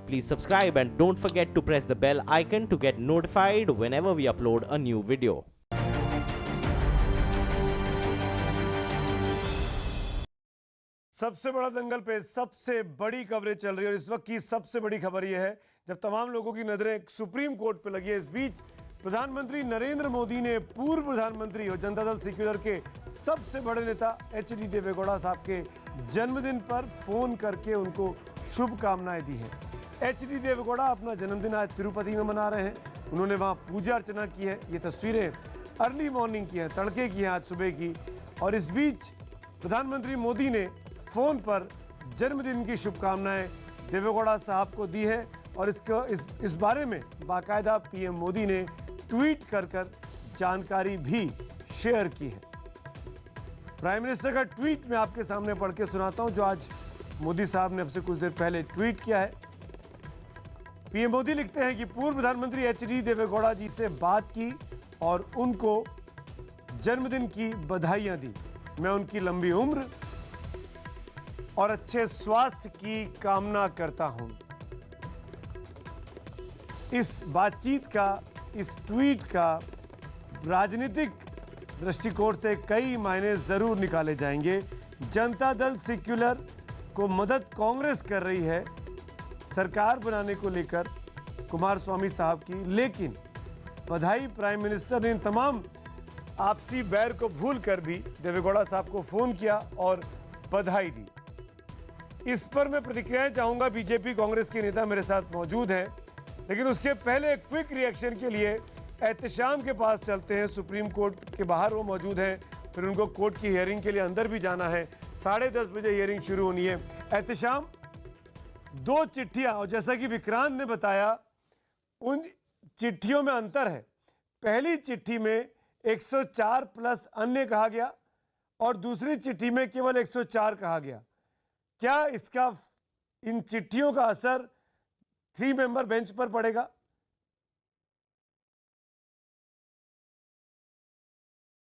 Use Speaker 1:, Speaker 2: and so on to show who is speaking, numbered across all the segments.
Speaker 1: Please subscribe and don't forget to press the bell icon to get notified whenever we upload a new video.
Speaker 2: सबसे बड़ा दंगल पे सबसे बड़ी coverage चल रही है और इस वक्त की सबसे बड़ी खबर यह है जब तमाम लोगों की नजरें सुप्रीम कोर्ट पे लगी है। इस बीच प्रधानमंत्री नरेंद्र मोदी ने पूर्व प्रधानमंत्री और जनता दल सेक्युलर के सबसे बड़े नेता एचडी देवेगौड़ा साहब के जन्मदिन पर फोन करके उनको शुभकामनाएं दी हैं। एचडी देवेगौड़ा अपना जन्मदिन आज तिरुपति में मना रहे हैं। उन्होंने वहां पूजा अर्चना की है। ये तस्वीरें अर्ली मॉर्निंग की हैं, तड़के की हैं, आज सुबह की। और इस बीच प्रधानमंत्री मोदी ने फोन पर जन्मदिन की शुभकामनाएं देवेगौड़ा साहब को दी है और इस बारे में बाकायदा पीएम मोदी ने ट्वीट कर जानकारी भी शेयर की है। प्राइम मिनिस्टर का ट्वीट मैं आपके सामने पढ़ के सुनाता हूं जो आज मोदी साहब ने अब से कुछ देर पहले ट्वीट किया है। पीएम मोदी लिखते हैं कि पूर्व प्रधानमंत्री एचडी देवेगौड़ा जी से बात की और उनको जन्मदिन की बधाइयां दी। मैं उनकी लंबी उम्र और अच्छे स्वास्थ्य की कामना करता हूं। इस बातचीत का, इस ट्वीट का राजनीतिक दृष्टिकोण से कई मायने जरूर निकाले जाएंगे। जनता दल सेक्युलर को मदद कांग्रेस कर रही है सरकार बनाने को लेकर कुमारस्वामी साहब की, लेकिन बधाई प्राइम मिनिस्टर ने इन तमाम आपसी बैर को भूलकर भी देवेगौड़ा साहब को फोन किया और बधाई दी। इस पर मैं प्रतिक्रियाएं चाहूंगा। बीजेपी कांग्रेस के नेता मेरे साथ मौजूद हैं, लेकिन उसके पहले एक क्विक रिएक्शन के लिए एहतशाम के पास चलते हैं। सुप्रीम कोर्ट के बाहर वो मौजूद हैं, फिर उनको कोर्ट की हियरिंग के लिए अंदर भी जाना है। 10:30 बजे हियरिंग शुरू होनी है। एहतशाम, 2 चिट्ठियां, और जैसा कि विक्रांत ने बताया उन चिट्ठियों में अंतर है। पहली चिट्ठी में 104 प्लस अन्य कहा गया और दूसरी चिट्ठी में केवल 104 कहा गया। क्या इसका, इन चिट्ठियों का असर 3 मेंबर बेंच पर पड़ेगा?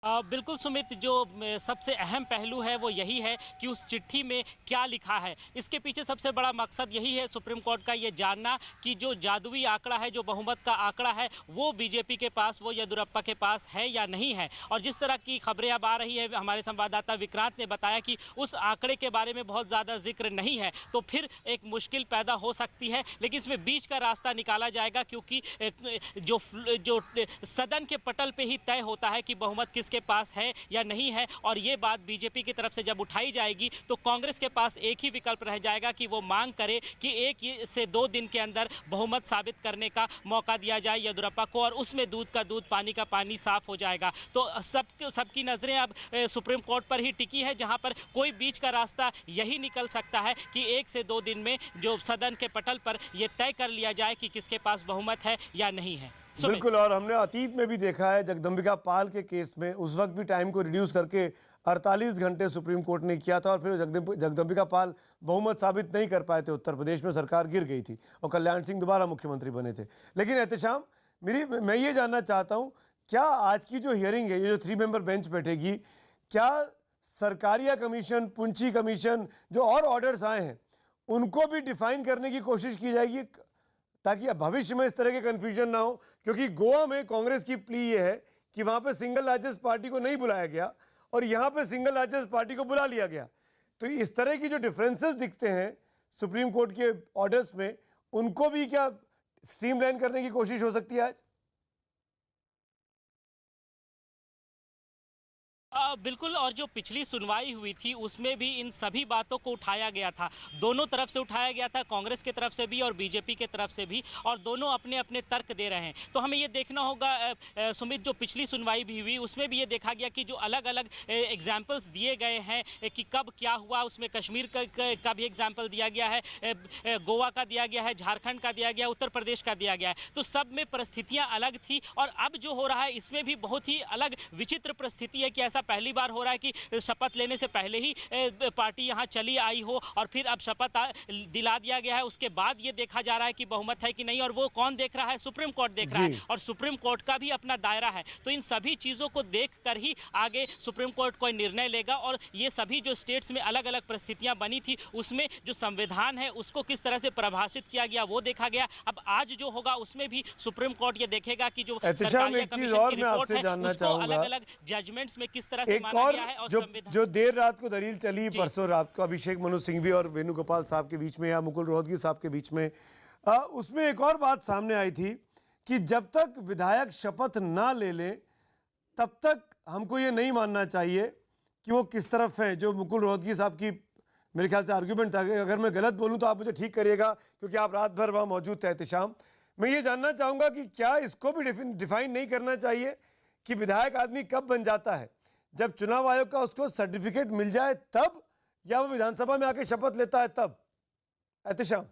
Speaker 3: बिल्कुल सुमित, जो सबसे अहम पहलू है वो यही है कि उस चिट्ठी में क्या लिखा है। इसके पीछे सबसे बड़ा मकसद यही है सुप्रीम कोर्ट का, ये जानना कि जो जादुई आंकड़ा है, जो बहुमत का आंकड़ा है, वो बीजेपी के पास, वो येदियुरप्पा के पास है या नहीं है। और जिस तरह की खबरें अब आ रही है, हमारे संवाददाता विक्रांत ने बताया कि उस आंकड़े के बारे में बहुत ज़्यादा जिक्र नहीं है, तो फिर एक मुश्किल पैदा हो सकती है। लेकिन इसमें बीच का रास्ता निकाला जाएगा, क्योंकि जो सदन के पटल पर ही तय होता है कि बहुमत किस के पास है या नहीं है। और ये बात बीजेपी की तरफ से जब उठाई जाएगी तो कांग्रेस के पास एक ही विकल्प रह जाएगा कि वो मांग करे कि 1 से 2 दिन के अंदर बहुमत साबित करने का मौका दिया जाए येदियुरप्पा को, और उसमें दूध का दूध, पानी का पानी साफ हो जाएगा। तो सबकी नजरें अब सुप्रीम कोर्ट पर ही टिकी है, जहां पर कोई बीच का रास्ता यही निकल सकता है कि 1 से 2 दिन में जो सदन के पटल पर यह तय कर लिया जाए कि किसके पास बहुमत है या नहीं है।
Speaker 2: बिल्कुल, और हमने अतीत में भी देखा है जगदम्बिका पाल के केस में, उस वक्त भी टाइम को रिड्यूस करके 48 घंटे सुप्रीम कोर्ट ने किया था और फिर जगदम्बिका पाल बहुमत साबित नहीं कर पाए थे। उत्तर प्रदेश में सरकार गिर गई थी और कल्याण सिंह दोबारा मुख्यमंत्री बने थे। लेकिन एहतशाम, मैं ये जानना चाहता हूँ, क्या आज की जो हियरिंग है, ये जो 3 मेंबर बेंच बैठेगी, क्या सरकारिया कमीशन, पुंछी कमीशन, जो और ऑर्डर्स आए हैं, उनको भी डिफाइन करने की कोशिश की जाएगी ताकि भविष्य में इस तरह के कंफ्यूजन ना हो? क्योंकि गोवा में कांग्रेस की प्ली ये है कि वहां पे सिंगल लार्जेस्ट पार्टी को नहीं बुलाया गया और यहां पे सिंगल लार्जेस्ट पार्टी को बुला लिया गया। तो इस तरह की जो डिफरेंसेस दिखते हैं सुप्रीम कोर्ट के ऑर्डर्स में, उनको भी क्या स्ट्रीमलाइन करने की कोशिश हो सकती है आज?
Speaker 3: बिल्कुल, और जो पिछली सुनवाई हुई थी उसमें भी इन सभी बातों को उठाया गया था। दोनों तरफ से उठाया गया था, कांग्रेस की तरफ से भी और बीजेपी की तरफ से भी, और दोनों अपने अपने तर्क दे रहे हैं। तो हमें ये देखना होगा सुमित, जो पिछली सुनवाई भी हुई उसमें भी ये देखा गया कि जो अलग अलग एग्जाम्पल्स दिए गए हैं कि कब क्या हुआ, उसमें कश्मीर का भी एग्जाम्पल दिया गया है, गोवा का दिया गया है, झारखंड का दिया गया, उत्तर प्रदेश का दिया गया है। तो सब में परिस्थितियाँ अलग थी और अब जो हो रहा है इसमें भी बहुत ही अलग विचित्र परिस्थिति है कि ऐसा ऐसा पहली बार हो रहा है कि शपथ लेने से पहले ही पार्टी यहाँ चली आई हो और फिर अब शपथ दिला दिया गया है, उसके बाद ये देखा जा रहा है कि बहुमत है कि नहीं। और वो कौन देख रहा है? सुप्रीम कोर्ट देख रहा है, और सुप्रीम कोर्ट का भी अपना दायरा है। तो इन सभी चीज़ों को देख कर ही आगे सुप्रीम कोर्ट कोई निर्णय लेगा। और ये सभी जो स्टेट्स में अलग अलग परिस्थितियां बनी थी, उसमें जो संविधान है उसको किस तरह से परिभाषित किया गया वो देखा गया। अब आज जो होगा उसमें भी सुप्रीम कोर्ट ये देखेगा कि जो सरकारी कमीशन की रिपोर्ट है उसको अलग अलग जजमेंट्स में किस तरह से माना गया है। और
Speaker 2: जो देर रात को दलील चली परसों रात को अभिषेक मनु सिंघवी और वेणुगोपाल साहब के बीच में या मुकुल रोहतगी साहब के बीच में, उसमें एक और बात सामने आई थी कि जब तक विधायक शपथ ना ले ले तब तक हमको ये नहीं मानना चाहिए कि वो किस तरफ है। जो मुकुल रोहतगी साहब की मेरे ख्याल से आर्ग्यूमेंट था, अगर मैं गलत बोलूं तो आप मुझे ठीक करिएगा क्योंकि आप रात भर वहाँ मौजूद थे एहतिशाम। मैं ये जानना चाहूँगा कि क्या इसको भी डिफाइन नहीं करना चाहिए कि विधायक आदमी कब बन जाता है? जब चुनाव आयोग का उसको सर्टिफिकेट मिल जाए तब, या वो विधानसभा में आके शपथ लेता है तब? एहतिशाम।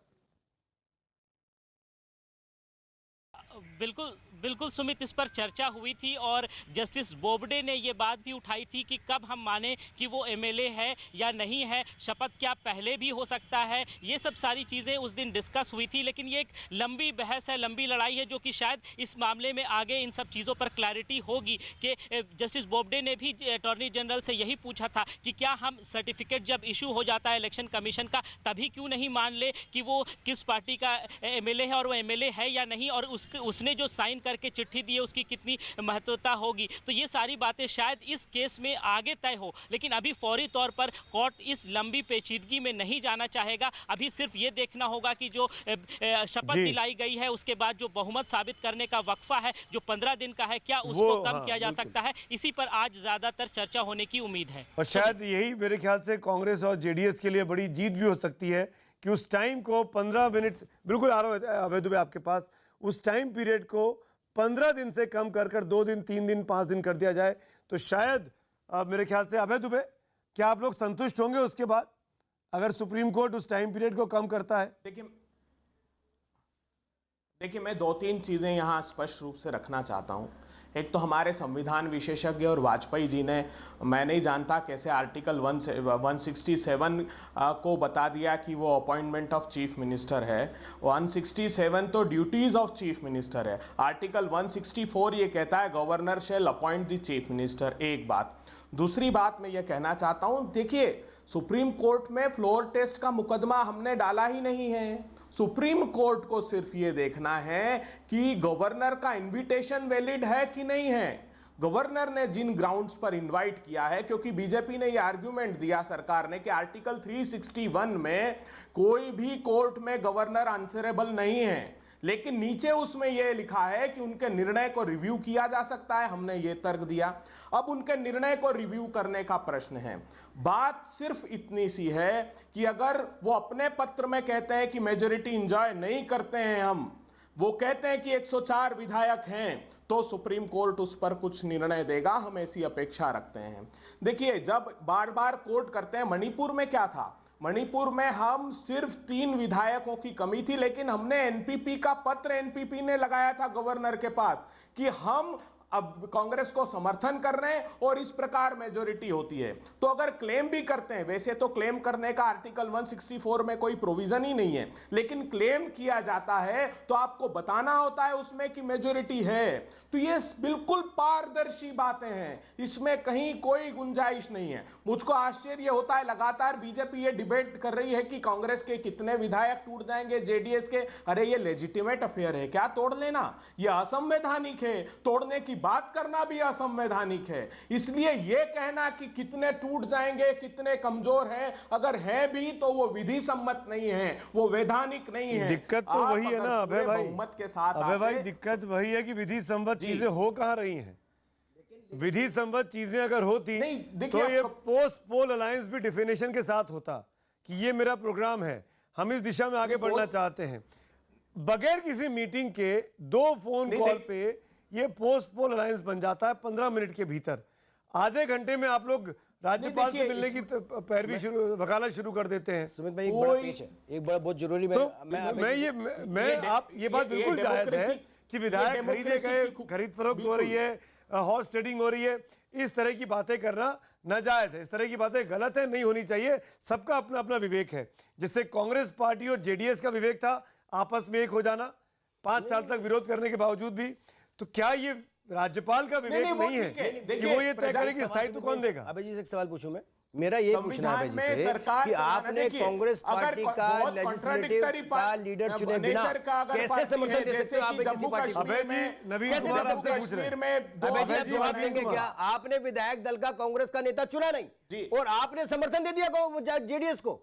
Speaker 3: बिल्कुल बिल्कुल सुमित, इस पर चर्चा हुई थी और जस्टिस बोबडे ने ये बात भी उठाई थी कि कब हम माने कि वो एमएलए है या नहीं है, शपथ क्या पहले भी हो सकता है। ये सब सारी चीज़ें उस दिन डिस्कस हुई थी, लेकिन ये एक लंबी बहस है, लंबी लड़ाई है, जो कि शायद इस मामले में आगे इन सब चीज़ों पर क्लैरिटी होगी। कि जस्टिस बोबडे ने भी अटॉर्नी जनरल से यही पूछा था कि क्या हम सर्टिफिकेट जब इशू हो जाता है इलेक्शन कमीशन का तभी क्यों नहीं मान ले कि वो किस पार्टी का एमएलए है और वो एमएलए है या नहीं, और उसने जो साइन करके चिट्ठी दी है उसकी कितनी महत्वता होगी। तो ये सारी बातें शायद इस केस में आगे तय हो, लेकिन अभी फौरी तौर पर कोर्ट इस लंबी पेचीदगी में नहीं जाना चाहेगा। अभी सिर्फ ये देखना होगा कि जो शपथ दिलाई गई है उसके बाद जो बहुमत साबित करने का वक्फा है जो 15 दिन का है, क्या उसको कम किया जा सकता है। इसी पर आज ज्यादातर चर्चा होने की उम्मीद है।
Speaker 2: और शायद यही मेरे ख्याल से कांग्रेस और जेडीएस के लिए बड़ी जीत भी हो सकती है कि उस टाइम को 15 मिनट, बिल्कुल आ रहा है अभय दुबे आपके पास, उस टाइम पीरियड को 15 दिन से कम कर 2 दिन, 3 दिन, 5 दिन कर दिया जाए। तो शायद मेरे ख्याल से अभय दुबे, क्या आप लोग संतुष्ट होंगे उसके बाद अगर सुप्रीम कोर्ट उस टाइम पीरियड को कम करता है?
Speaker 4: देखिए मैं 2-3 चीजें यहां स्पष्ट रूप से रखना चाहता हूं। एक तो हमारे संविधान विशेषज्ञ और वाजपेयी जी ने, मैं नहीं जानता कैसे आर्टिकल 167 को बता दिया कि वो अपॉइंटमेंट ऑफ चीफ मिनिस्टर है। 167 तो ड्यूटीज ऑफ चीफ मिनिस्टर है। आर्टिकल 164 ये कहता है governor shall appoint the chief minister. एक बात। दूसरी बात मैं ये कहना चाहता हूं, देखिए सुप्रीम कोर्ट में फ्लोर टेस्ट का मुकदमा हमने डाला ही नहीं है। सुप्रीम कोर्ट को सिर्फ ये देखना है कि गवर्नर का इनविटेशन वैलिड है कि नहीं है। गवर्नर ने जिन ग्राउंड्स पर इनवाइट किया है, क्योंकि बीजेपी ने ये आर्गुमेंट दिया सरकार ने कि आर्टिकल 361 में कोई भी कोर्ट में गवर्नर आंसरेबल नहीं है, लेकिन नीचे उसमें यह लिखा है कि उनके निर्णय को रिव्यू किया जा सकता है। हमने ये तर्क दिया। अब उनके निर्णय को रिव्यू करने का प्रश्न है। बात सिर्फ इतनी सी है कि अगर वो अपने पत्र में कहते हैं कि मेजॉरिटी एंजॉय नहीं करते हैं, हम वो कहते हैं कि 104 विधायक हैं, तो सुप्रीम कोर्ट उस पर कुछ निर्णय देगा, हम ऐसी अपेक्षा रखते हैं। देखिए जब बार बार कोर्ट करते हैं, मणिपुर में क्या था, मणिपुर में हम सिर्फ 3 विधायकों की कमी थी, लेकिन हमने एनपीपी का पत्र एनपीपी ने लगाया था गवर्नर के पास कि हम अब कांग्रेस को समर्थन कर रहे हैं और इस प्रकार मेजॉरिटी होती है। तो अगर क्लेम भी करते हैं, वैसे तो क्लेम करने का आर्टिकल 164 में कोई प्रोविजन ही नहीं है, लेकिन क्लेम किया जाता है तो आपको बताना होता है उसमें कि मेजॉरिटी है। तो ये बिल्कुल पारदर्शी बातें हैं, इसमें कहीं कोई गुंजाइश नहीं है। मुझको आश्चर्य होता है, लगातार बीजेपी ये डिबेट कर रही है कि कांग्रेस के कितने विधायक टूट जाएंगे, जेडीएस के। अरे ये लेजिटिमेट अफेयर है क्या तोड़ लेना? ये असंवैधानिक है, तोड़ने की बात करना भी असंवैधानिक है। इसलिए यह कहना कि कितने टूट जाएंगे, कितने कमजोर हैं, अगर है भी तो वो विधि सम्मत नहीं है, वो वैधानिक नहीं है।
Speaker 2: दिक्कत तो वही है ना अभय भाई,
Speaker 4: बहुमत के साथ
Speaker 2: अभय भाई दिक्कत वही है कि विधि सम्मत चीजें हो कहां रही हैं। विधि सम्मत चीजें अगर होती तो ये पोस्ट पोल अलायंस भी डिफिनेशन के साथ होता कि ये मेरा प्रोग्राम है, हम इस दिशा में आगे बढ़ना चाहते हैं। बगैर किसी मीटिंग के 2 फोन कॉल पे ये पोस्ट पोल अलायंस बन जाता है 15 मिनट के भीतर। आधे घंटे में आप लोग राज्यपाल से मिलने की पैरवी वकालत शुरू कर देते हैं।
Speaker 5: सुमित भाई एक बड़ा पेच है, एक बड़ा बहुत जरूरी
Speaker 2: आप ये बात बिल्कुल जायज है कि विधायक खरीदे गए, खरीद फरोख्त हो रही है, हॉर्स ट्रेडिंग हो रही है, इस तरह की बातें करना नाजायज है, इस तरह की बातें गलत है, नहीं होनी चाहिए। सबका अपना अपना विवेक है। जिससे कांग्रेस पार्टी और जेडीएस का विवेक था आपस में एक हो जाना 5 साल तक विरोध करने के बावजूद भी, तो क्या ये राज्यपाल का विवेक नहीं है कि वो ये तय करे कि स्थायित्व कौन देगा?
Speaker 5: अबे जी से एक सवाल पूछूं मैं, मेरा ये पूछना है अबे जी से कि आपने कांग्रेस पार्टी का लेजिस्लेटिव का लीडर चुने बिना कैसे समर्थन दे सकते हो आप किसी पार्टी को?
Speaker 2: अबे जी नवीन कुमार आपसे पूछ रहे हैं।
Speaker 5: अबे जी आप जवाब देंगे क्या? आपने विधायक दल का कांग्रेस का नेता चुना नहीं और आपने समर्थन दे दिया जेडीएस को,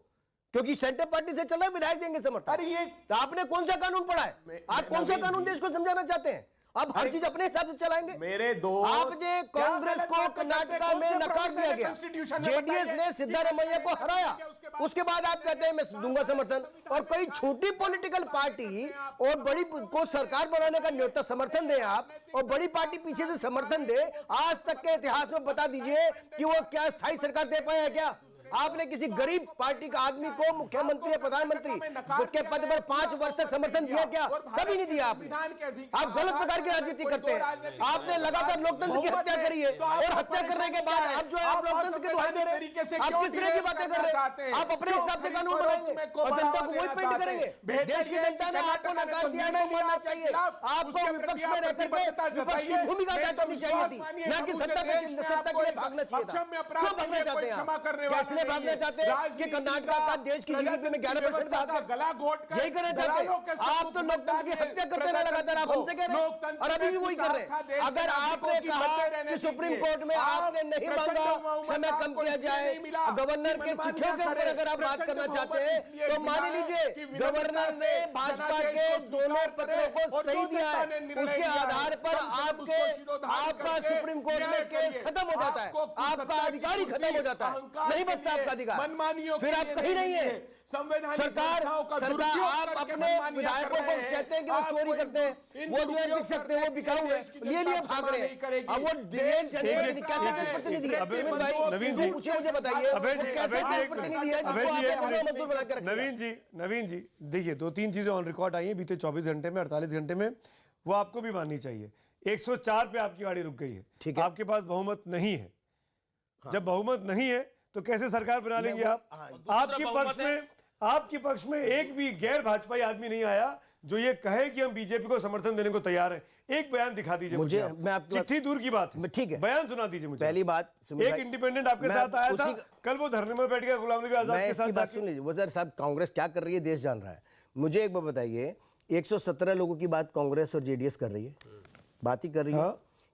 Speaker 5: क्योंकि सेंटर पार्टी से चला विधायक देंगे समर्थन।
Speaker 4: अरे ये
Speaker 5: तो आपने कौन सा कानून पढ़ा है? आप कौन सा कानून देश को समझाना चाहते हैं? आप हर चीज अपने हिसाब से चलाएंगे।
Speaker 4: मेरे दोस्त,
Speaker 5: आपने कांग्रेस को कर्नाटका में नकार दिया गया, जेडीएस ने सिद्धारमैया को हराया, उसके बाद आप कहते हैं मैं दूंगा समर्थन। और कोई छोटी पॉलिटिकल पार्टी और बड़ी को सरकार बनाने का न्योता समर्थन दे आप, और बड़ी पार्टी पीछे से समर्थन दे, आज तक के इतिहास में बता दीजिए कि वो क्या स्थायी सरकार दे पाया क्या? आपने किसी गरीब पार्टी का आदमी को मुख्यमंत्री या प्रधानमंत्री के पद पर 5 वर्ष तक समर्थन दिया क्या? कभी नहीं दिया आपने। आप गलत प्रकार की राजनीति करते हैं। आपने लगातार लोकतंत्र की हत्या करी है और हत्या करने के बाद अब जो है आप लोकतंत्र के दुहाई दे रहे हैं। आप किस तरह की बातें कर रहे हैं? आप अपने हिसाब से कानून बनाएंगे और जनता को वही पेंट करेंगे। देश की जनता ने आपको नकार दिया, इनको मानना चाहिए। आपको विपक्ष में रहकर के विपक्ष की भूमिका तय करनी चाहिए थी, न कि सत्ता के लिए भागना चाहिए था। क्यों भागना चाहते हैं आप? इसलिए भागना चाहते हैं कि कर्नाटक का देश की जीडीपी में 11% का हक है, यही करना चाहते हैं आप। तो लोकतंत्र की हत्या करते रहे लगातार, आप हमसे कह रहे हैं और अभी भी वही कर रहे हैं। अगर आपने कहा कि सुप्रीम कोर्ट में आपने नहीं मांगा समय कम किया जाए, गवर्नर के चिट्ठियों के ऊपर अगर आप बात करना चाहते हैं तो मान लीजिए गवर्नर ने भाजपा के दोनों पत्रों को सही दिया है, उसके आधार पर आपका सुप्रीम कोर्ट में केस खत्म हो जाता है, आपका अधिकार ही खत्म हो जाता है, नहीं बचता आपका अधिकार। फिर आप कहीं नहीं है। सरकार आप अपने विधायकों को कहते हैं कि वो चोरी करते हैं, वो जो है बिक सकते हैं, वो बिकाऊ है, लिए भाग रहे हैं। अब वो कैसे जनप्रतिनिधि है?
Speaker 2: नवीन जी
Speaker 5: पूछिए, मुझे बताइए कैसे जनप्रतिनिधि है जिसको आपने मजदूर बना के रखा?
Speaker 2: नवीन जी देखिए 2-3 चीजें ऑन रिकॉर्ड आई हैं बीते 24 घंटे में, 48 घंटे में, वो आपको भी माननी चाहिए। 104 पे आपकी गाड़ी रुक गई है,
Speaker 5: ठीक है।
Speaker 2: आपके पास बहुमत नहीं है। जब बहुमत नहीं है तो कैसे सरकार बना लेंगे आप? आपके पक्ष में एक भी गैर भाजपाई आदमी नहीं आया जो ये कहे कि हम बीजेपी को समर्थन देने को तैयार हैं। एक बयान दिखा दीजिए मुझे।
Speaker 5: मैं आपके
Speaker 2: चिट्ठी दूर की बात है,
Speaker 5: ठीक है,
Speaker 2: बयान सुना दीजिए मुझे।
Speaker 5: पहली बात,
Speaker 2: एक इंडिपेंडेंट आपके साथ आया था, कल वो धरने में बैठ गया गुलाम नबी आजाद के साथ।
Speaker 5: बात सुन लीजिए, वो सर साहब कांग्रेस क्या कर रही है देश जान रहा है। मुझे एक बात बताइए, 117 लोगों की बात कांग्रेस और जेडीएस कर रही है, बात ही कर रही है।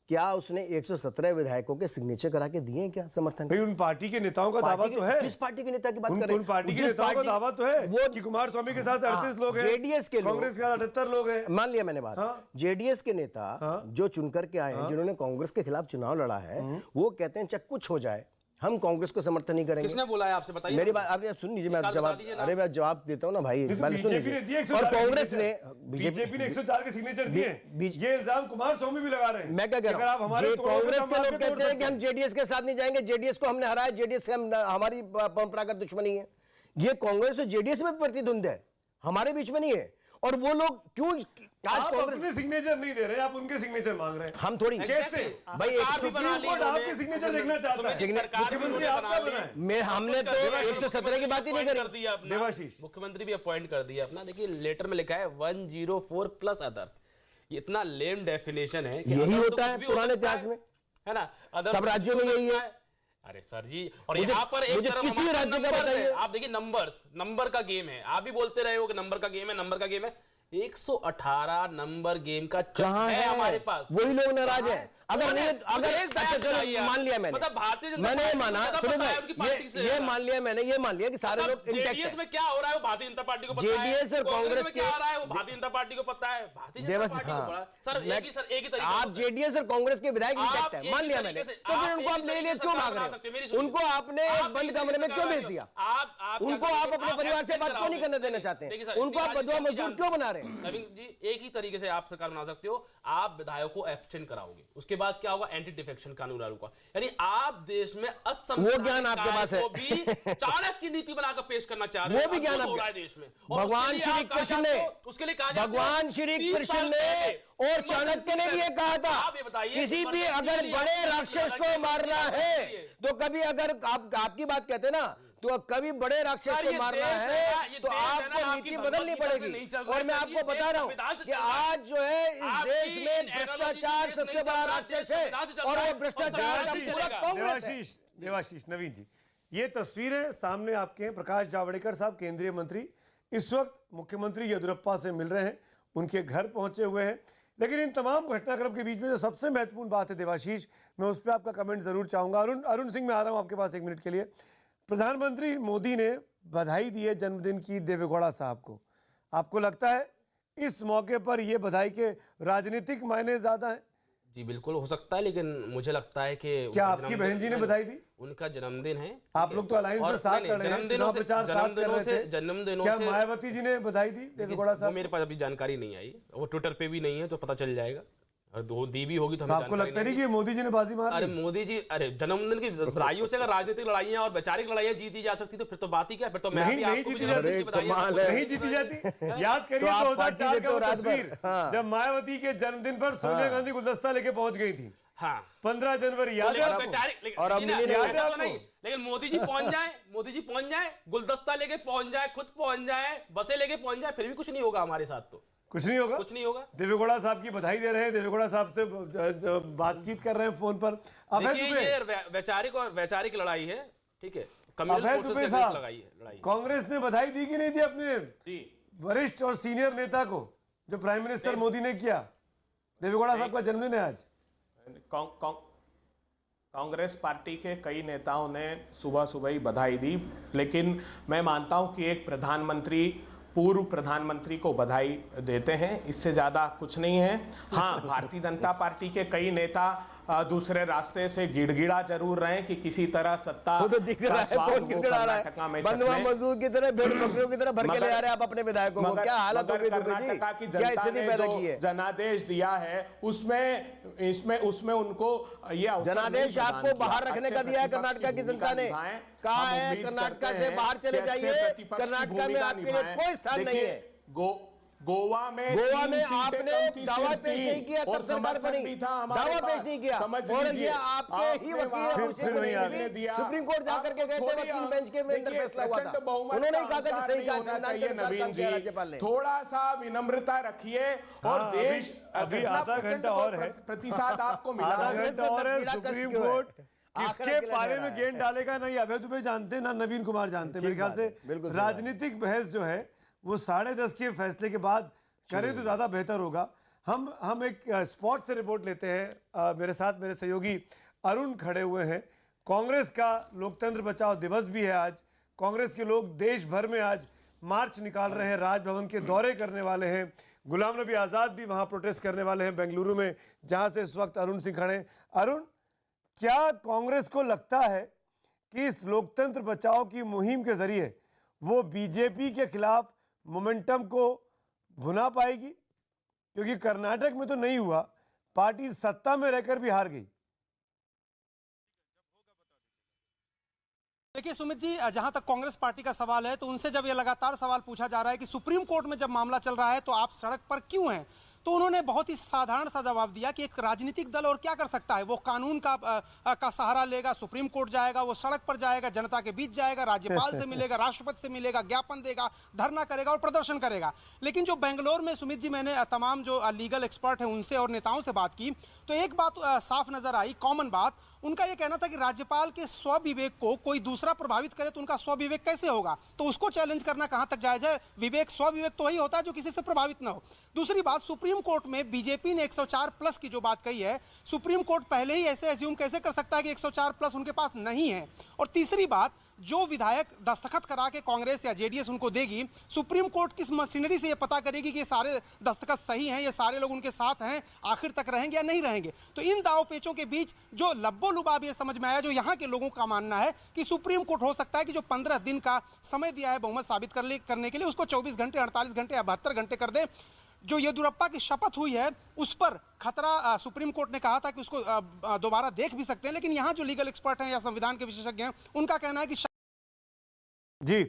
Speaker 5: क्या उसने 117 विधायकों के सिग्नेचर करा के दिए हैं क्या समर्थन?
Speaker 2: भाई उन पार्टी के नेताओं का दावा तो है।
Speaker 5: किस पार्टी के नेता की बात कर रहे हैं?
Speaker 2: उन पार्टी के नेताओं का दावा तो है वो कि कुमार स्वामी के साथ 38 लोग हैं,
Speaker 5: जेडीएस के,
Speaker 2: कांग्रेस के साथ 78 लोग हैं।
Speaker 5: मान लिया मैंने बात। जेडीएस के नेता जो चुनकर के आए हैं, जिन्होंने कांग्रेस के खिलाफ चुनाव लड़ा है, वो कहते हैं चाहे कुछ हो जाए हम कांग्रेस को समर्थन नहीं करेंगे।
Speaker 6: किसने बोला है आपसे? बताइए
Speaker 5: मेरी बात आपने सुन लीजिए, मैं जवाब, अरे मैं जवाब देता हूं ना भाई, सुन लीजिए। और कांग्रेस ने,
Speaker 2: बीजेपी ने 104 के सिग्नेचर दिए, ये इल्जाम कुमार स्वामी भी लगा रहे हैं।
Speaker 5: मैं क्या कह रहा हूं, कांग्रेस के लोग कहते हैं कि हम जेडीएस के साथ नहीं जाएंगे, जेडीएस को हमने हराया, जेडीएस से हमारी परंपरागत दुश्मनी है। ये कांग्रेस और जेडीएस में प्रतिद्वंद है, हमारे बीच में नहीं है। और वो लोग क्यों आज
Speaker 2: कांग्रेस सिग्नेचर नहीं दे रहे, आप उनके सिग्नेचर मांग रहे हैं?
Speaker 5: हम थोड़ी
Speaker 2: कैसे भाई, सुप्रीम कोर्ट आपके सिग्नेचर देखना चाहता है, मुख्यमंत्री आपका बनाए।
Speaker 5: हमने तो 117 की बात ही नहीं करी।
Speaker 6: देवाशीष मुख्यमंत्री भी अपॉइंट कर दिया अपना। देखिए लेटर में लिखा है 104 प्लस अदर्स, इतना लेम डेफिनेशन है।
Speaker 5: यही होता है पुराने इतिहास में,
Speaker 6: है ना,
Speaker 5: सब राज्यों में यही है।
Speaker 6: अरे सर जी, और यहाँ पर एक तरफ
Speaker 5: किसी राज्य का बताइए,
Speaker 6: आप देखिए नंबर का गेम है। आप भी बोलते रहे हो कि नंबर का गेम है। 118 नंबर गेम का
Speaker 5: कहां है
Speaker 6: हमारे पास?
Speaker 5: वही लोग नाराज है। अगर नहीं, अगर मान लिया मैंने,
Speaker 6: मतलब भारतीय जनता
Speaker 5: मैंने
Speaker 6: पार्टी
Speaker 5: माना, सुनो ये मान लिया मैंने, ये मान लिया कि सारे लोग
Speaker 6: जेडीएस में क्या हो रहा है वो भारतीय जनता पार्टी को पता है,
Speaker 5: जेडीएस और कांग्रेस
Speaker 6: में क्या हो रहा है वो भारतीय जनता पार्टी को पता है, भारतीय जनता पार्टी को पता। सर एक ही तरीका,
Speaker 5: आप जेडीएस और कांग्रेस के विधायक इंटैक्ट है, मान लिया मैंने, तो फिर उनको आप ले लिए क्यों भाग रहे हैं? उनको आपने बंद कमरे में क्यों भेज दिया? उनको आप अपने परिवार से बात क्यों नहीं करने देना चाहते हैं? उनको आप बदवा मजदूर क्यों बना रहे हैं?
Speaker 6: नवीन जी, एक ही तरीके से आप सरकार बना सकते हो, आप विधायकों को एब्सेंट कराओगे, उसके बाद क्या होगा, एंटी डिफेक्शन कानून लागू होगा। यानी आप देश में
Speaker 5: वो ज्ञान आपके पास है।
Speaker 6: को भी चाणक्य की नीति बनाकर पेश करना चाह रहे हैं,
Speaker 5: वो भी ज्ञान
Speaker 6: हो रहा है देश में।
Speaker 5: भगवान श्री कृष्ण ने,
Speaker 6: उसके लिए कहा
Speaker 5: भगवान श्री कृष्ण ने और चाणक्य ने भी ये कहा था,
Speaker 6: आप ये बताइए,
Speaker 5: किसी भी अगर बड़े राक्षस को मारना है तो कभी, अगर आपकी बात कहते हैं ना, तो कभी बड़े राक्षस को मारना है तो आपको नीति बदलनी पड़ेगी। और मैं आपको बता रहा हूं कि आज जो है इस देश में भ्रष्टाचार सबसे बड़ा राक्षस है, और वो भ्रष्टाचार का पूरा कांग्रेस है।
Speaker 2: देवाशीष नवीन जी, ये तस्वीरें सामने आपके हैं। प्रकाश जावड़ेकर साहब केंद्रीय मंत्री इस वक्त मुख्यमंत्री येदियुरप्पा से मिल रहे हैं, उनके घर पहुंचे हुए हैं। लेकिन इन तमाम घटनाक्रम के बीच में जो सबसे महत्वपूर्ण बात है देवाशीष, मैं उस पर आपका कमेंट जरूर चाहूंगा। अरुण सिंह, मैं आ रहा हूं आपके पास 1 मिनट के लिए। प्रधानमंत्री मोदी ने बधाई दी है जन्मदिन की देवेगौड़ा साहब को। आपको लगता है इस मौके पर यह बधाई के राजनीतिक मायने ज्यादा हैं?
Speaker 6: जी बिल्कुल हो सकता है, लेकिन मुझे लगता है कि
Speaker 2: क्या आपकी बहन जी ने बधाई दी?
Speaker 6: उनका जन्मदिन है,
Speaker 2: आप लोग तो अलायंस में साथ कर रहे हैं, चुनाव प्रचार साथ कर रहे थे।
Speaker 6: जन्मदिनों
Speaker 2: क्या
Speaker 6: से
Speaker 2: मायावती जी ने बधाई दी देवेगौड़ा साहब?
Speaker 6: मेरे पास अभी जानकारी नहीं आई, वो ट्विटर पे भी नहीं है, तो पता चल जाएगा। और दो दी भी होगी तो हमें
Speaker 2: आपको लगता नहीं कि मोदी जी ने बाजी मार?
Speaker 6: अरे मोदी जी, अरे जन्मदिन की बधाइयों से अगर राजनीतिक लड़ाइयां और वैचारिक लड़ाइयां जीती जा सकती तो फिर तो बात ही क्या, फिर तो मैं
Speaker 2: नहीं जीती जाती। याद करिए 2004 का वो तस्वीर जब मायावती के जन्मदिन पर सोनिया गांधी गुलदस्ता लेके पहुंच गई थी।
Speaker 6: हाँ
Speaker 2: 15 जनवरी याद है?
Speaker 5: और अब
Speaker 6: नहीं, लेकिन मोदी जी पहुंच जाए, गुलदस्ता लेके पहुंच जाए, खुद पहुंच जाए, बसें लेके पहुंच जाए, फिर भी कुछ नहीं होगा हमारे साथ। तो
Speaker 2: कुछ नहीं होगा। देवेगौड़ा साहब की बधाई दे रहे हैं, देवेगौड़ा साहब से बातचीत कर रहे हैं फोन पर।
Speaker 6: ये वैचारिक लड़ाई है, ठीक है।
Speaker 2: अभय दुबे साहब, कांग्रेस ने बधाई दी कि नहीं दी अपने वरिष्ठ और सीनियर नेता को, जो प्राइम मिनिस्टर मोदी ने किया? देवेगौड़ा साहब का जन्मदिन है आज।
Speaker 4: कांग्रेस पार्टी के कई नेताओं ने सुबह ही बधाई दी, लेकिन मैं मानता हूं कि एक प्रधानमंत्री पूर्व प्रधानमंत्री को बधाई देते हैं, इससे ज्यादा कुछ नहीं है। हाँ, भारतीय जनता पार्टी के कई नेता दूसरे रास्ते से गिड़गिड़ा जरूर रहे हैं कि किसी तरह सत्ता
Speaker 5: वो तो दिख रहा है, कौन गिड़गिड़ा रहा है? बंधुआ मजदूर की तरह, भेड़ बकरियों की तरह भर के ले आ रहे हैं आप अपने विधायकों को। क्या हालत हो गई दुबे जी? क्या स्थिति पैदा की है?
Speaker 4: जनादेश दिया है उसमें उनको ये
Speaker 5: जनादेश आपको बाहर रखने का दिया है कर्नाटक की जनता ने। कहा है कर्नाटक से बाहर चले जाइए, कर्नाटक में आपके लिए कोई स्थान नहीं है।
Speaker 4: गोवा में
Speaker 5: आपने दावा पेश नहीं किया, तब सरकार बनी, दावा पेश नहीं किया। और ये आपके ही वकील सुप्रीम कोर्ट जाकर के गए थे, वकील बेंच के अंदर फैसला हुआ था, उन्होंने कहा था कि सही कहा संविधान के अनुसार काम किया राज्यपाल ने।
Speaker 4: थोड़ा सा विनम्रता रखिए और देश
Speaker 2: अभी आधा घंटा और है,
Speaker 4: प्रतिशत आपको मिला।
Speaker 2: आधा घंटा और है। सुप्रीम कोर्ट किसके पारे में गेंद डालेगा नहीं अभय दुबे जानते, ना नवीन कुमार जानते। मेरे ख्याल से राजनीतिक बहस जो है वो 10:30 के फैसले के बाद करें तो ज्यादा बेहतर होगा। हम एक स्पॉट से रिपोर्ट लेते हैं। मेरे साथ मेरे सहयोगी अरुण खड़े हुए हैं। कांग्रेस का लोकतंत्र बचाओ दिवस भी है आज। कांग्रेस के लोग देश भर में आज मार्च निकाल रहे हैं, राजभवन के दौरे करने वाले हैं। गुलाम नबी आजाद भी वहां प्रोटेस्ट करने वाले हैं बेंगलुरु में, जहां से इस वक्त अरुण सिंह खड़े। अरुण, क्या कांग्रेस को लगता है कि इस लोकतंत्र बचाओ की मुहिम के जरिए वो बीजेपी के खिलाफ मोमेंटम को भुना पाएगी? क्योंकि कर्नाटक में तो नहीं हुआ, पार्टी सत्ता में रहकर भी हार गई।
Speaker 7: देखिए सुमित जी, जहां तक कांग्रेस पार्टी का सवाल है, तो उनसे जब ये लगातार सवाल पूछा जा रहा है कि सुप्रीम कोर्ट में जब मामला चल रहा है तो आप सड़क पर क्यों हैं, तो उन्होंने बहुत ही साधारण सा जवाब दिया कि एक राजनीतिक दल और क्या कर सकता है, वो कानून का सहारा लेगा, सुप्रीम कोर्ट जाएगा, वो सड़क पर जाएगा, जनता के बीच जाएगा, राज्यपाल से मिलेगा, राष्ट्रपति से मिलेगा, ज्ञापन देगा, धरना करेगा और प्रदर्शन करेगा। लेकिन जो बेंगलोर में सुमित जी, मैंने तमाम जो लीगल एक्सपर्ट हैं उनसे और नेताओं से बात की, तो एक बात साफ नजर आई, कॉमन बात उनका यह कहना था कि राज्यपाल के स्वविवेक को कोई दूसरा प्रभावित करे तो उनका स्वविवेक कैसे होगा, तो उसको चैलेंज करना कहां तक जायज है। विवेक, स्वविवेक तो वही होता है जो किसी से प्रभावित ना हो। दूसरी बात, सुप्रीम कोर्ट में बीजेपी ने 104+ की जो बात कही है, सुप्रीम कोर्ट पहले ही ऐसे एज्यूम कैसे कर सकता है कि 104+ उनके पास नहीं है। और तीसरी बात, जो विधायक दस्तखत करा के कांग्रेस या जेडीएस उनको देगी, सुप्रीम कोर्ट किस मशीनरी से ये पता करेगी कि ये सारे दस्तखत सही हैं, ये सारे लोग उनके साथ हैं, आखिर तक रहेंगे या नहीं रहेंगे। तो इन दाव पेचों के बीच जो लब्बो लुबाब ये समझ में आया, जो यहाँ के लोगों का मानना है कि सुप्रीम कोर्ट हो सकता है कि जो 15 दिन का समय दिया है बहुमत साबित करने के लिए, उसको 24 घंटे, 48 घंटे या 72 घंटे कर दे। जो येदियुरप्पा की शपथ हुई है उस पर खतरा सुप्रीम कोर्ट ने कहा था कि उसको दोबारा देख भी सकते हैं, लेकिन यहाँ जो लीगल एक्सपर्ट हैं या संविधान के विशेषज्ञ हैं उनका कहना है कि
Speaker 2: जी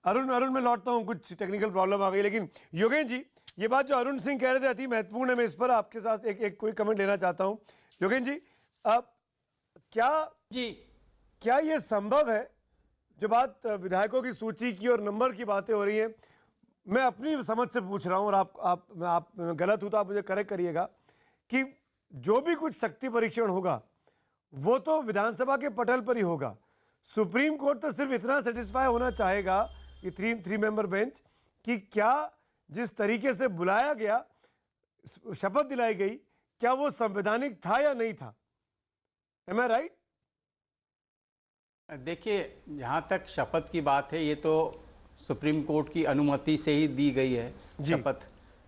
Speaker 2: अरुण मैं लौटता हूं, कुछ टेक्निकल प्रॉब्लम आ गई, लेकिन योगेश जी ये बात जो अरुण सिंह कह रहे थे अति महत्वपूर्ण है। मैं इस पर आपके साथ एक कोई कमेंट लेना चाहता हूं। योगेश जी अब क्या ये संभव है, जो बात विधायकों की सूची की और नंबर की बातें हो रही हैं, मैं अपनी समझ से पूछ रहा हूं और आप गलत हूं तो आप मुझे करेक्ट करिएगा, कि जो भी कुछ शक्ति परीक्षण होगा वो तो विधानसभा के पटल पर ही होगा। सुप्रीम कोर्ट तो सिर्फ इतना सेटिस्फाई होना चाहेगा कि थ्री मेंबर बेंच, कि क्या जिस तरीके से बुलाया गया, शपथ दिलाई गई, क्या वो संवैधानिक था या नहीं था। एम आई राइट?
Speaker 8: देखिए, जहां तक शपथ की बात है, ये तो सुप्रीम कोर्ट की अनुमति से ही दी गई है शपथ,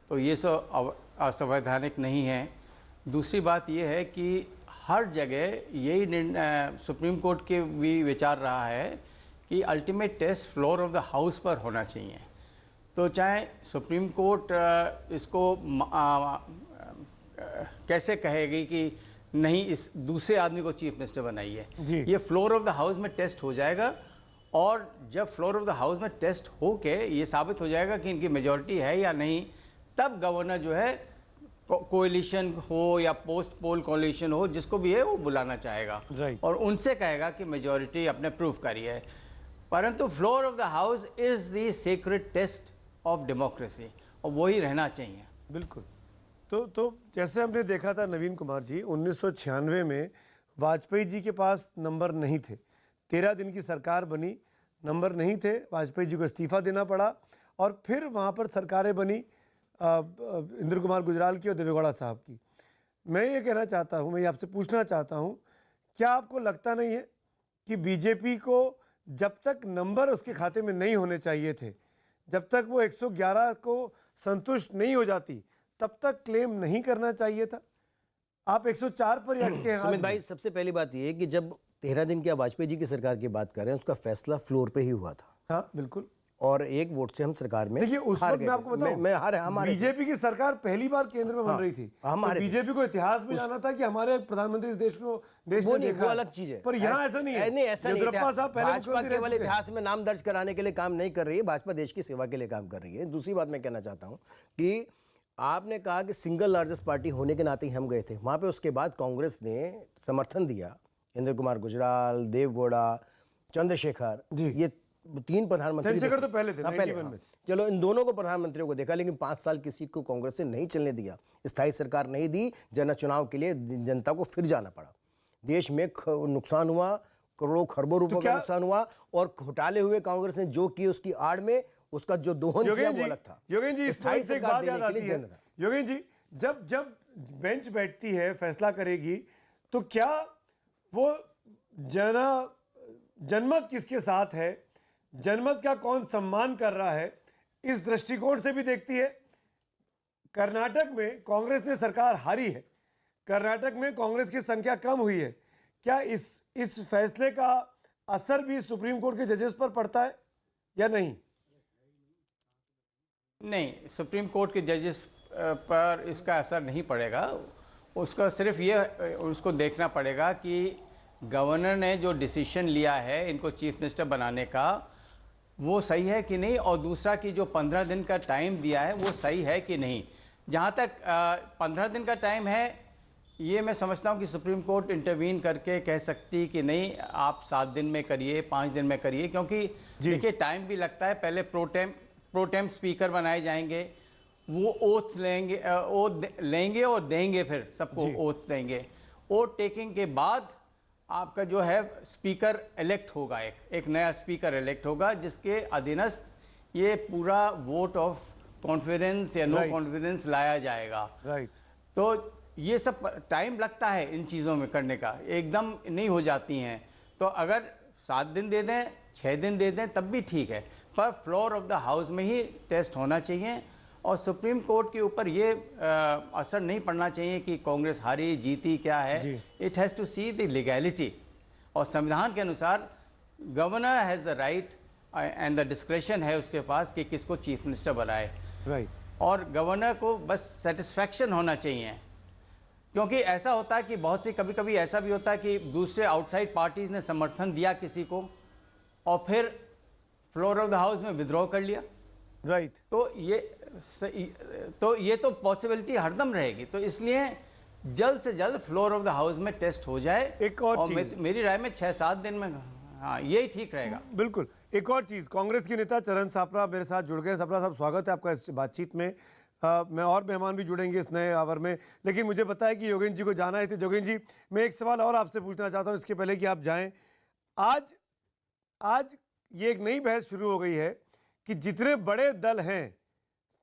Speaker 8: तो ये असंवैधानिक नहीं है। दूसरी बात ये है कि हर जगह यही निर्णय सुप्रीम कोर्ट के भी विचार रहा है कि ultimate test floor of the house पर होना चाहिए। तो चाहे सुप्रीम कोर्ट इसको कैसे कहेगी कि नहीं, इस दूसरे आदमी को चीफ मिनिस्टर बनाइए, ये फ्लोर ऑफ द हाउस में टेस्ट हो जाएगा, और जब फ्लोर ऑफ द हाउस में टेस्ट होके ये साबित हो जाएगा कि इनकी मेजॉरिटी है या नहीं, तब गवर्नर जो है कोएलिशन हो या पोस्ट पोल कोएलिशन हो, जिसको भी है वो बुलाना चाहेगा और उनसे कहेगा कि मेजॉरिटी अपने प्रूफ करिए। परंतु floor of the house is the secret test of democracy, और वही रहना चाहिए।
Speaker 2: बिल्कुल। तो जैसे हमने देखा था नवीन कुमार जी, 1996 में वाजपेयी जी के पास नंबर नहीं थे, 13 दिन की सरकार बनी, नंबर नहीं थे, वाजपेयी जी को इस्तीफा देना पड़ा, और फिर वहाँ पर सरकारें बनी इंद्र कुमार गुजराल की और देवेगौड़ा साहब की। मैं ये कहना चाहता हूँ, मैं ये आपसे पूछना चाहता हूँ, क्या आपको लगता नहीं है कि बीजेपी को जब तक नंबर उसके खाते में नहीं होने चाहिए थे, जब तक वो 111 को संतुष्ट नहीं हो जाती, तब तक क्लेम नहीं करना चाहिए था? आप 104 पर अटके हैं।
Speaker 5: सुमित भाई, सबसे पहली बात ये है कि जब 13 दिन की वाजपेयी जी की सरकार की बात कर रहे हैं, उसका फैसला फ्लोर पे ही हुआ था।
Speaker 2: हाँ बिल्कुल,
Speaker 5: और एक वोट से हम सरकार में
Speaker 2: देखिए उस वक्त मैं आपको बताऊं, बीजेपी की सरकार पहली बार केंद्र में बन रही थी, तो बीजेपी को इतिहास में जाना था कि हमारे प्रधानमंत्री इस देश ने देखा,
Speaker 5: वो अलग चीज है।
Speaker 2: पर यहाँ ऐसा नहीं है।
Speaker 5: ऐसा नहीं है। भाजपा केवल इतिहास में नाम दर्ज कराने के लिए काम नहीं कर रही है, भाजपा देश की सेवा के लिए काम कर रही है। दूसरी बात मैं कहना चाहता हूँ कि आपने कहा कि सिंगल लार्जेस्ट पार्टी होने के नाते हम गए थे वहां पे, उसके बाद कांग्रेस ने समर्थन दिया, इंद्र कुमार गुजराल, देवगौड़ा, चंद्रशेखर, ये 3 प्रधानमंत्री।
Speaker 2: चंद्रशेखर तो पहले थे,
Speaker 5: हाँ। चलो इन दोनों को प्रधानमंत्रियों को देखा, लेकिन 5 साल किसी को कांग्रेस से नहीं चलने दिया, स्थायी सरकार नहीं दी, चुनाव के लिए जनता को फिर जाना पड़ा, देश में नुकसान हुआ, करोड़ों खरबों रुपयों का नुकसान हुआ, और घोटाले हुए कांग्रेस ने जो किए उसकी आड़ में उसका जो दोहन किया वो अलग था।
Speaker 2: योगेन जी, इस पॉइंट से एक बात याद आती है योगेन जी, जब बेंच बैठती है, फैसला करेगी, तो क्या वो जनमत किसके साथ है, जनमत का कौन सम्मान कर रहा है, इस दृष्टिकोण से भी देखती है। कर्नाटक में कांग्रेस ने सरकार हारी है, कर्नाटक में कांग्रेस की संख्या कम हुई है, क्या इस फैसले का असर भी सुप्रीम कोर्ट के जजेस पर पड़ता है या नहीं?
Speaker 8: नहीं, सुप्रीम कोर्ट के जजेस पर इसका असर नहीं पड़ेगा। उसका सिर्फ ये उसको देखना पड़ेगा कि गवर्नर ने जो डिसीजन लिया है इनको चीफ मिनिस्टर बनाने का, वो सही है कि नहीं, और दूसरा कि जो 15 दिन का टाइम दिया है वो सही है कि नहीं। जहाँ तक 15 दिन का टाइम है, ये मैं समझता हूँ कि सुप्रीम कोर्ट इंटरवीन करके कह सकती कि नहीं, आप 7 दिन में करिए, 5 दिन में करिए, क्योंकि देखिए टाइम भी लगता है। पहले प्रोटेम स्पीकर बनाए जाएंगे, वो ओथ लेंगे और देंगे, फिर सबको ओथ देंगे। ओथ टेकिंग के बाद आपका जो है स्पीकर इलेक्ट होगा, एक नया स्पीकर इलेक्ट होगा, जिसके अधीनस्थ ये पूरा वोट ऑफ कॉन्फिडेंस या नो कॉन्फिडेंस लाया जाएगा। तो ये सब टाइम लगता है इन चीज़ों में करने का, एकदम नहीं हो जाती हैं। तो अगर 7 दिन दे दें, 6 दिन दे दें, तब भी ठीक है, पर फ्लोर ऑफ द हाउस में ही टेस्ट होना चाहिए। और सुप्रीम कोर्ट के ऊपर ये असर नहीं पड़ना चाहिए कि कांग्रेस हारी जीती क्या है। It has to see the legality, और संविधान के अनुसार governor has the right and the discretion है उसके पास कि किसको चीफ मिनिस्टर बनाए। और गवर्नर को बस सेटिस्फैक्शन होना चाहिए, क्योंकि ऐसा होता है कि बहुत सी कभी कभी ऐसा भी होता है कि दूसरे आउटसाइड पार्टीज ने समर्थन दिया किसी को और फिर फ्लोर ऑफ द हाउस में विद्रॉ कर लिया।
Speaker 2: राइट।
Speaker 8: तो ये तो पॉसिबिलिटी हरदम रहेगी, तो इसलिए जल्द से जल्द फ्लोर ऑफ द हाउस में टेस्ट हो जाए।
Speaker 2: एक और चीज,
Speaker 8: मेरी राय में 6-7 दिन में, हाँ, यही ठीक रहेगा।
Speaker 2: बिल्कुल। एक और चीज, कांग्रेस के नेता चरण सापरा मेरे साथ जुड़ गए। सापरा साहब, स्वागत है आपका इस बातचीत में। मैं और मेहमान भी जुड़ेंगे इस नए आवर में, लेकिन मुझे पता है कि योगेंद्र जी को जाना है। तो योगेंद्र जी, मैं एक सवाल और आपसे पूछना चाहता हूं इसके पहले कि आप जाएं। आज ये एक नई बहस शुरू हो गई है कि जितने बड़े दल हैं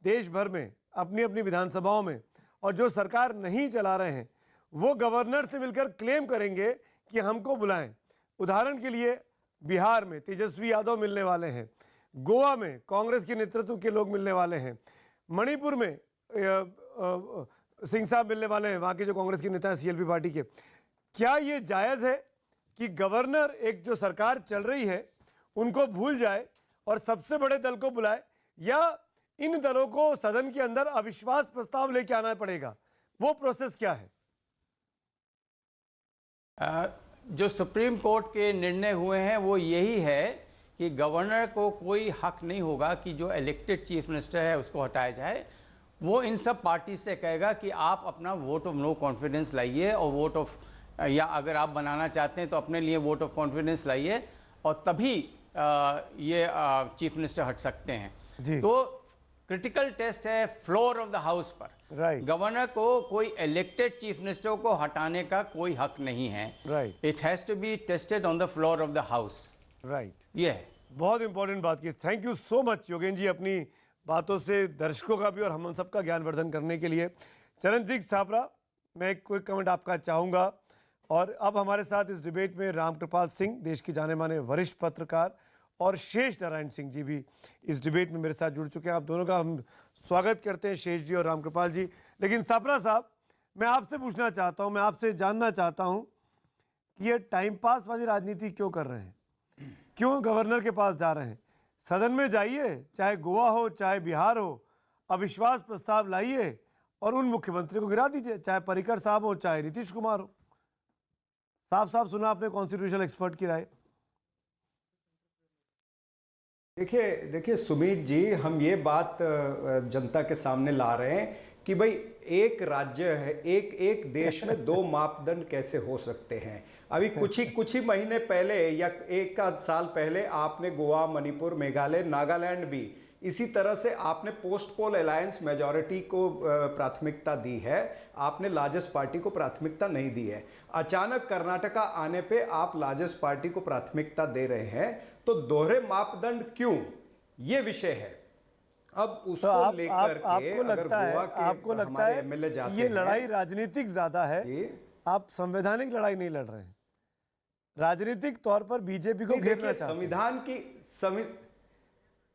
Speaker 2: देश भर में अपनी अपनी विधानसभाओं में, और जो सरकार नहीं चला रहे हैं, वो गवर्नर से मिलकर क्लेम करेंगे कि हमको बुलाएं। उदाहरण के लिए बिहार में तेजस्वी यादव मिलने वाले हैं, गोवा में कांग्रेस के नेतृत्व के लोग मिलने वाले हैं, मणिपुर में सिंह साहब मिलने वाले हैं, वहाँ के जो कांग्रेस के नेता हैं सीएलपी पार्टी के। क्या ये जायज़ है कि गवर्नर एक जो सरकार चल रही है उनको भूल जाए और सबसे बड़े दल को बुलाए, या इन दलों को सदन के अंदर अविश्वास प्रस्ताव लेके आना पड़ेगा? वो प्रोसेस क्या है?
Speaker 8: जो सुप्रीम कोर्ट के निर्णय हुए हैं वो यही है कि गवर्नर को कोई हक नहीं होगा कि जो इलेक्टेड चीफ मिनिस्टर है उसको हटाया जाए। वो इन सब पार्टी से कहेगा कि आप अपना वोट ऑफ नो कॉन्फिडेंस लाइए, और वोट ऑफ, या अगर आप बनाना चाहते हैं तो अपने लिए वोट ऑफ कॉन्फिडेंस लाइए, और तभी ये चीफ मिनिस्टर हट सकते हैं जी। तो क्रिटिकल टेस्ट है फ्लोर ऑफ द हाउस पर।
Speaker 2: राइट।
Speaker 8: गवर्नर को कोई इलेक्टेड चीफ मिनिस्टर को हटाने का कोई हक नहीं है।
Speaker 2: Right.
Speaker 8: It has to be tested on the floor of the house.
Speaker 2: Right.
Speaker 8: ये है
Speaker 2: बहुत इंपॉर्टेंट बात की। Thank you so much Yogendra ji, अपनी बातों से दर्शकों का भी और हम सबका ज्ञानवर्धन करने के लिए। चरण सिंह सापरा, मैं एक क्विक कमेंट आपका चाहूँगा। और अब हमारे साथ इस डिबेट में रामकृपाल सिंह, देश के जाने माने वरिष्ठ पत्रकार, और शेष नारायण सिंह जी भी इस डिबेट में मेरे साथ जुड़ चुके हैं। आप दोनों का हम स्वागत करते हैं, शेष जी और रामकृपाल जी। लेकिन सापरा साहब, मैं आपसे पूछना चाहता हूं, मैं आपसे जानना चाहता हूं कि ये टाइम पास वाली राजनीति क्यों कर रहे हैं? क्यों गवर्नर के पास जा रहे हैं? सदन में जाइए, चाहे गोवा हो चाहे बिहार हो, अविश्वास प्रस्ताव लाइए और उन मुख्यमंत्री को गिरा दीजिए, चाहे पर्रिकर साहब हो चाहे नीतीश कुमार हो। साफ साफ सुना आपने कॉन्स्टिट्यूशनल एक्सपर्ट की राय।
Speaker 9: देखिए सुमित जी, हम ये बात जनता के सामने ला रहे हैं कि भाई एक राज्य है, एक देश में दो मापदंड कैसे हो सकते हैं। अभी कुछ ही महीने पहले या एक आध साल पहले आपने गोवा, मणिपुर, मेघालय, नागालैंड भी इसी तरह से आपने पोस्ट पोल अलायंस मेजॉरिटी को प्राथमिकता दी है, आपने लार्जेस्ट पार्टी को प्राथमिकता नहीं दी है। अचानक कर्नाटका आने पे आप लार्जेस्ट पार्टी को प्राथमिकता दे रहे हैं, तो दोहरे मापदंड क्यों, ये विषय है। अब उसको
Speaker 2: तो
Speaker 9: लेकर के
Speaker 2: आपको लगता है ये लड़ाई राजनीतिक ज्यादा है, आप संवैधानिक लड़ाई नहीं लड़ रहे हैं, राजनीतिक तौर पर बीजेपी को घेरना चाहते हैं।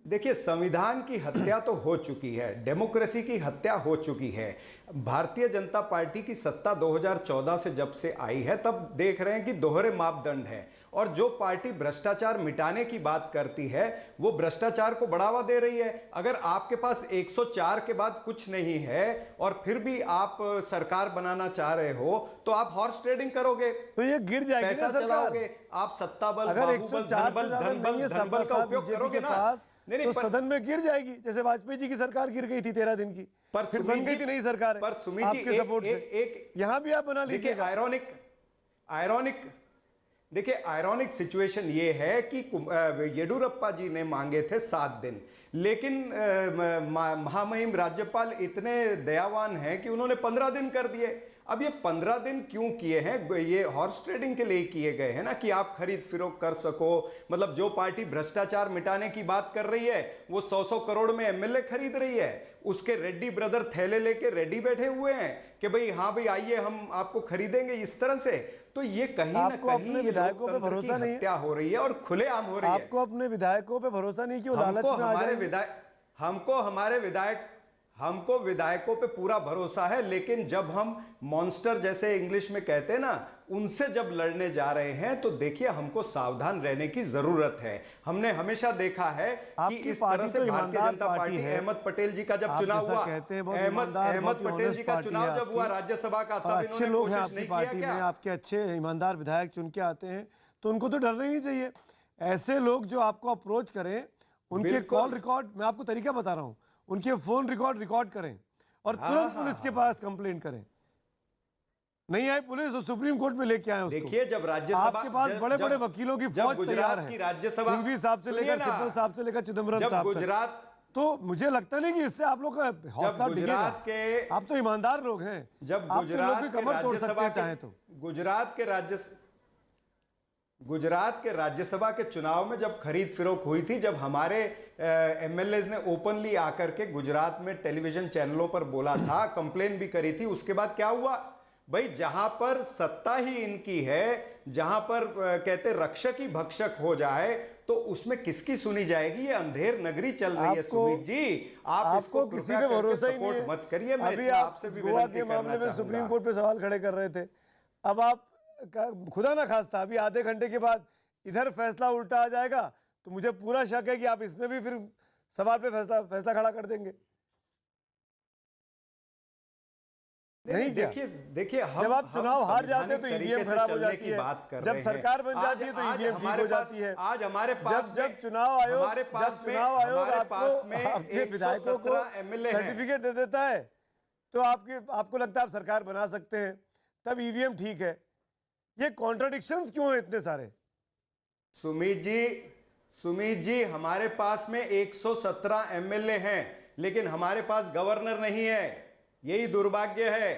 Speaker 9: देखिए संविधान की हत्या तो हो चुकी है, डेमोक्रेसी की हत्या हो चुकी है। भारतीय जनता पार्टी की सत्ता 2014 से जब से आई है तब देख रहे हैं कि दोहरे मापदंड हैं, और जो पार्टी भ्रष्टाचार मिटाने की बात करती है वो भ्रष्टाचार को बढ़ावा दे रही है। अगर आपके पास 104 के बाद कुछ नहीं है और फिर भी आप सरकार बनाना चाह रहे हो तो आप हॉर्स ट्रेडिंग करोगे,
Speaker 2: तो ये गिर जाएगी,
Speaker 9: पैसा चलाओगे, आप सत्ता बल, बाहुबल, धनबल का उपयोग करोगे ना,
Speaker 2: तो सदन में गिर जाएगी। जैसे वाजपेयी जी की सरकार गिर गई थी 13 दिन की,
Speaker 9: पर
Speaker 2: फिर बन गई थी नई सरकार।
Speaker 9: पर सुमित जी
Speaker 2: आपके सपोर्ट से यहां भी आप बना लीजिए।
Speaker 9: देखिए आयरॉनिक सिचुएशन ये है कि येडियुरप्पा जी ने मांगे थे 7 दिन, लेकिन महामहिम राज्यपाल इतने दयावान हैं कि उन्होंने 15 दिन कर दिए। अब ये 15 दिन क्यों किए हैं? ये हॉर्स ट्रेडिंग के लिए किए गए हैं ना, कि आप खरीद फिरोख कर सको। मतलब जो पार्टी भ्रष्टाचार मिटाने की बात कर रही है वो 100 करोड़ में एमएलए खरीद रही है, उसके रेड्डी ब्रदर थैले लेके रेडी बैठे हुए हैं कि भाई हाँ भाई आइए हम आपको खरीदेंगे, इस तरह से। तो ये कहीं ना कहीं
Speaker 2: अपने विधायकों पे भरोसा नहीं है,
Speaker 9: हत्या हो रही है और खुलेआम हो रही है।
Speaker 2: आपको अपने विधायकों पे भरोसा नहीं कि वो लालच में आ जाएंगे?
Speaker 9: हमको विधायकों पे पूरा भरोसा है, लेकिन जब हम मॉन्स्टर जैसे इंग्लिश में कहते हैं ना, उनसे जब लड़ने जा रहे हैं तो देखिए हमको सावधान रहने की जरूरत है। हमने हमेशा देखा है कि इस तरह से भारतीय जनता पार्टी, अहमद पटेल जी का जब चुनाव हुआ, अहमद पटेल जी का चुनाव जब हुआ राज्यसभा का, तब
Speaker 2: अच्छे
Speaker 9: इन्होंने
Speaker 2: लोग हैं
Speaker 9: कोशिश
Speaker 2: आपकी
Speaker 9: नहीं
Speaker 2: पार्टी
Speaker 9: किया
Speaker 2: में,
Speaker 9: क्या?
Speaker 2: आपके अच्छे ईमानदार विधायक चुन के आते हैं, तो उनको तो डरना ही नहीं चाहिए। ऐसे लोग जो आपको अप्रोच करें, उनके
Speaker 9: बिल्कुल।
Speaker 2: कॉल रिकॉर्ड, मैं आपको तरीका बता रहा हूं, उनके फोन रिकॉर्ड करें और तुरंत पुलिस के पास कंप्लेंट करें। नहीं आई पुलिस तो सुप्रीम कोर्ट में लेके आए उसको।
Speaker 9: देखिए जब राज्यसभा,
Speaker 2: आपके पास बड़े बड़े वकीलों की फौज तैयार है,
Speaker 9: राज्यसभा,
Speaker 2: सिंघवी साहब से लेकर सिब्बल साहब से लेकर चिदम्बरम
Speaker 9: जब
Speaker 2: साहब तक।
Speaker 9: गुजरात,
Speaker 2: तो मुझे लगता नहीं कि इससे आप लोग का हौसला डिगेगा।
Speaker 9: गुजरात के,
Speaker 2: आप तो ईमानदार लोग हैं,
Speaker 9: जब
Speaker 2: आप तो
Speaker 9: गुजरात
Speaker 2: लोगों की
Speaker 9: के
Speaker 2: कमर तोड़ सकते
Speaker 9: राज्यसभा
Speaker 2: हैं चाहे तो।
Speaker 9: गुजरात के राज्यसभा के चुनाव में जब खरीद फिरोख हुई थी, जब हमारे एमएलएज ने ओपनली आकर के गुजरात में टेलीविजन चैनलों पर बोला था, कंप्लेन भी करी थी, उसके बाद क्या हुआ भाई? जहां पर सत्ता ही इनकी है, जहां पर कहते रक्षक ही भक्षक हो जाए, तो उसमें किसकी सुनी जाएगी? ये अंधेर नगरी चल रही है सुमित जी। आप इसको
Speaker 2: किसी पे भरोसा ही नहीं है।
Speaker 9: मत करिए। मैं
Speaker 2: अभी
Speaker 9: इतना
Speaker 2: आप
Speaker 9: आपसे भी
Speaker 2: गोवा
Speaker 9: विनती
Speaker 2: के मामले
Speaker 9: करना
Speaker 2: में सुप्रीम
Speaker 9: चाहूंगा।
Speaker 2: कोर्ट पे सवाल खड़े कर रहे थे, अब आप खुदा ना खास्ता अभी आधे घंटे के बाद इधर फैसला उल्टा आ जाएगा, तो मुझे पूरा शक है कि आप इसमें भी फिर सवाल पे फैसला खड़ा कर देंगे। नहीं क्या?
Speaker 9: देखिए
Speaker 2: जब आप चुनाव हार जाते हैं तो ईवीएम खराब हो जाती है, जब सरकार बन जाती है तो ईवीएम ठीक हो जाती है।
Speaker 9: आज हमारे पास
Speaker 2: जब चुनाव आयोग आपके विधायकों को सर्टिफिकेट दे देता है तो आपको लगता है आप सरकार बना सकते हैं, तब ईवीएम ठीक है। ये कॉन्ट्रडिक्शंस क्यों है इतने सारे?
Speaker 9: सुमित जी हमारे पास में 117 एमएलए हैं, लेकिन हमारे पास गवर्नर नहीं है। यही दुर्भाग्य है।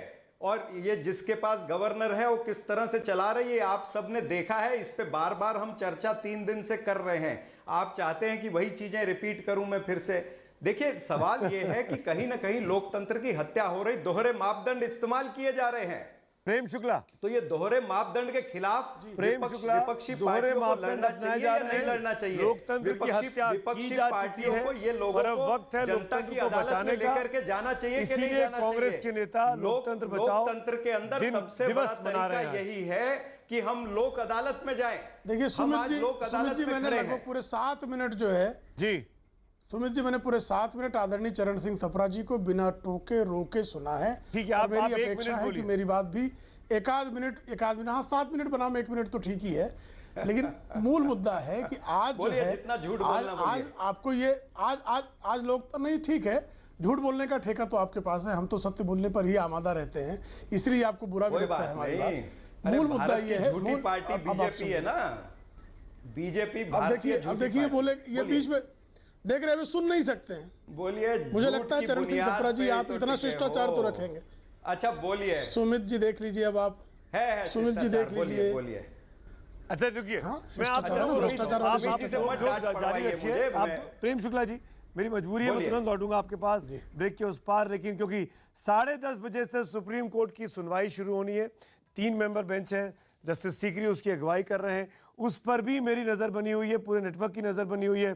Speaker 9: और ये जिसके पास गवर्नर है वो किस तरह से चला रही है आप सबने देखा है। इस पे बार बार हम चर्चा 3 दिन से कर रहे हैं। आप चाहते हैं कि वही चीजें रिपीट करूं मैं फिर से? देखिए सवाल ये है कि कहीं ना कहीं लोकतंत्र की हत्या हो रही, दोहरे मापदंड इस्तेमाल किए जा रहे हैं।
Speaker 2: प्रेम शुक्ला,
Speaker 9: तो ये दोहरे मापदंड के खिलाफ विपक्षी
Speaker 2: दोहरे
Speaker 9: पार्टियों को
Speaker 2: मापदंड
Speaker 9: लड़ना
Speaker 2: अपनाए
Speaker 9: चाहिए
Speaker 2: जा
Speaker 9: या
Speaker 2: रहे
Speaker 9: नहीं
Speaker 2: हैं।
Speaker 9: लड़ना चाहिए?
Speaker 2: लोकतंत्र की हत्या की जा चुकी है
Speaker 9: को ये लोगों
Speaker 2: और अब
Speaker 9: को
Speaker 2: वक्त है
Speaker 9: जनता
Speaker 2: लोकतंत्र
Speaker 9: की
Speaker 2: को
Speaker 9: अदालत में
Speaker 2: बचाने का।
Speaker 9: लेकर के जाना चाहिए कि नहीं
Speaker 2: इसीलिए
Speaker 9: जाना चाहिए?
Speaker 2: कांग्रेस के नेता लोकतंत्र बचाओ
Speaker 9: लोकतंत्र के अंदर सबसे बड़ा तरीका यही है कि हम लोक अदालत में जाएं।
Speaker 10: देखिए
Speaker 9: हम आज लोक अदालत में
Speaker 10: मैंने
Speaker 9: खड़े
Speaker 10: लगभग
Speaker 9: हैं।
Speaker 10: पूरे 7 मिनट जो है
Speaker 2: जी
Speaker 10: सुमित जी, मैंने पूरे 7 मिनट आदरणीय चरण सिंह सप्रा जी को बिना टोके रोके सुना है।
Speaker 2: ठीक है,
Speaker 10: और
Speaker 2: आप
Speaker 10: मेरी
Speaker 2: 1
Speaker 10: अपेक्षा
Speaker 2: मिनट
Speaker 10: है कि
Speaker 2: बोलिए।
Speaker 10: मेरी बात भी एक आध मिनट हाँ 7 मिनट बनाओ, 1 मिनट तो ठीक ही है, लेकिन मूल मुद्दा है कि आज जो
Speaker 9: बोलिए,
Speaker 10: है
Speaker 9: जितना झूठ बोलना बोलिए।
Speaker 10: आज आपको ये आज लोग तो नहीं, ठीक है, झूठ बोलने का ठेका तो आपके पास है, हम तो सत्य बोलने पर ही आमादा रहते हैं, इसलिए आपको बुरा भी
Speaker 9: कोई
Speaker 10: लगता है
Speaker 9: बात
Speaker 10: हमारी
Speaker 9: नहीं।
Speaker 10: बात।
Speaker 9: अरे
Speaker 10: मूल मुद्दा
Speaker 9: भारत
Speaker 10: ये
Speaker 9: की
Speaker 10: है,
Speaker 9: झूठी पार्टी
Speaker 10: अब आप
Speaker 9: बीजेपी है
Speaker 10: सुनिए।
Speaker 9: ना, बीजेपी
Speaker 10: अब
Speaker 9: भारतीय
Speaker 10: देखिए बोले ये बीच में देख रहे हैं, सुन नहीं सकते हैं।
Speaker 9: बोलिए।
Speaker 10: मुझे लगता है चरण सिंह सप्रा जी आप इतना शिष्टाचार तो रखेंगे।
Speaker 9: अच्छा बोलिए।
Speaker 10: सुमित जी देख लीजिए, अब आप
Speaker 9: है
Speaker 10: सुमित जी देख लीजिए।
Speaker 9: बोलिए।
Speaker 2: अच्छा रुकिए, मैं
Speaker 10: भ्रष्टाचार
Speaker 2: आपसे
Speaker 10: भ्रष्टाचार वाली
Speaker 9: आप से मत डांट
Speaker 2: जारी
Speaker 9: पड़वाइए
Speaker 2: रखिए।
Speaker 9: मुझे।
Speaker 2: आप प्रेम शुक्ला जी, मेरी मजबूरी है, मैं तुरंत लौटूंगा आपके पास ब्रेक के उस पार, लेकिन क्योंकि 10:30 बजे से सुप्रीम कोर्ट की सुनवाई शुरू होनी है। 3 मेंबर बेंच है, जस्टिस सीकरी उसकी अगुवाई कर रहे हैं, उस पर भी मेरी नज़र बनी हुई है, पूरे नेटवर्क की नज़र बनी हुई है।